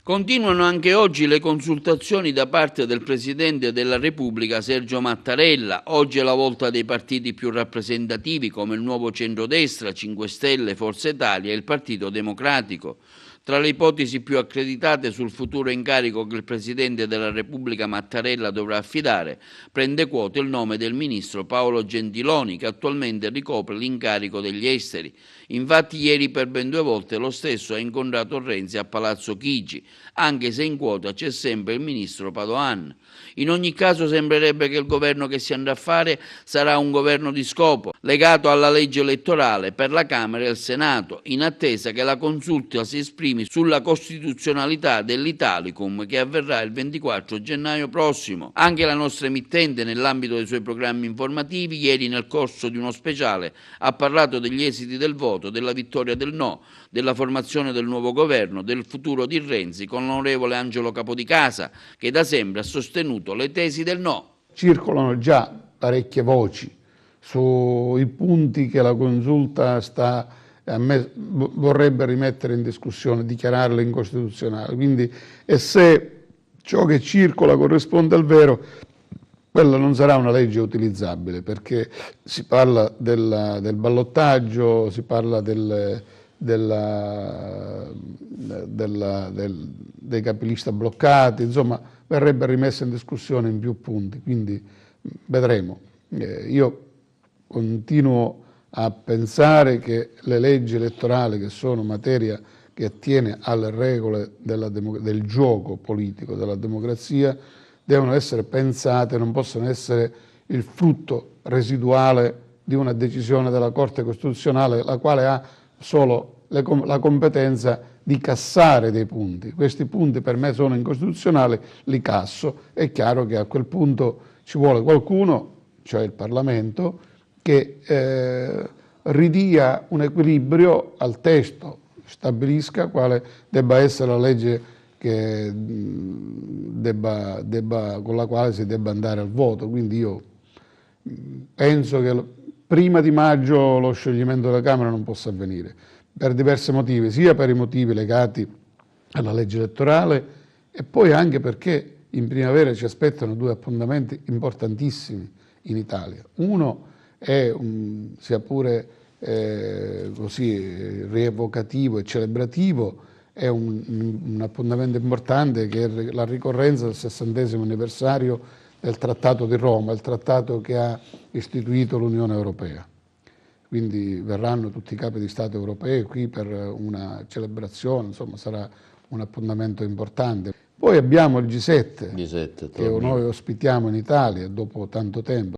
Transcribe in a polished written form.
Continuano anche oggi le consultazioni da parte del Presidente della Repubblica Sergio Mattarella. Oggi è la volta dei partiti più rappresentativi come il Nuovo Centrodestra, 5 Stelle, Forza Italia e il Partito Democratico. Tra le ipotesi più accreditate sul futuro incarico che il Presidente della Repubblica Mattarella dovrà affidare, prende quota il nome del ministro Paolo Gentiloni, che attualmente ricopre l'incarico degli esteri. Infatti ieri per ben 2 volte lo stesso ha incontrato Renzi a Palazzo Chigi, anche se in quota c'è sempre il ministro Padoan. In ogni caso sembrerebbe che il governo che si andrà a fare sarà un governo di scopo, legato alla legge elettorale per la Camera e il Senato, in attesa che la consulta si esprimi sulla costituzionalità dell'Italicum che avverrà il 24 gennaio prossimo. Anche la nostra emittente, nell'ambito dei suoi programmi informativi, ieri nel corso di uno speciale ha parlato degli esiti del voto, della vittoria del no, della formazione del nuovo governo, del futuro di Renzi con l'onorevole Angelo Capodicasa, che da sempre ha sostenuto le tesi del no. Circolano già parecchie voci sui punti che la consulta vorrebbe rimettere in discussione, dichiararle incostituzionali. Quindi, e se ciò che circola corrisponde al vero, quella non sarà una legge utilizzabile, perché si parla del ballottaggio, si parla dei capilista bloccati, insomma verrebbe rimessa in discussione in più punti, quindi vedremo. Io continuo a pensare che le leggi elettorali, che sono materia che attiene alle regole del gioco politico, della democrazia, devono essere pensate, non possono essere il frutto residuale di una decisione della Corte Costituzionale, la quale ha solo la competenza di cassare dei punti. Questi punti per me sono incostituzionali, li casso. È chiaro che a quel punto ci vuole qualcuno, cioè il Parlamento, che ridia un equilibrio al testo, stabilisca quale debba essere la legge con la quale si debba andare al voto. Quindi io penso che prima di maggio lo scioglimento della Camera non possa avvenire, per diversi motivi, sia per i motivi legati alla legge elettorale e poi anche perché in primavera ci aspettano 2 appuntamenti importantissimi in Italia. Uno è, sia pure così rievocativo e celebrativo, è un appuntamento importante che è la ricorrenza del 60° anniversario del Trattato di Roma, il trattato che ha istituito l'Unione Europea. Quindi verranno tutti i capi di Stato europei qui per una celebrazione, insomma sarà un appuntamento importante. Poi abbiamo il G7 che noi ospitiamo in Italia dopo tanto tempo.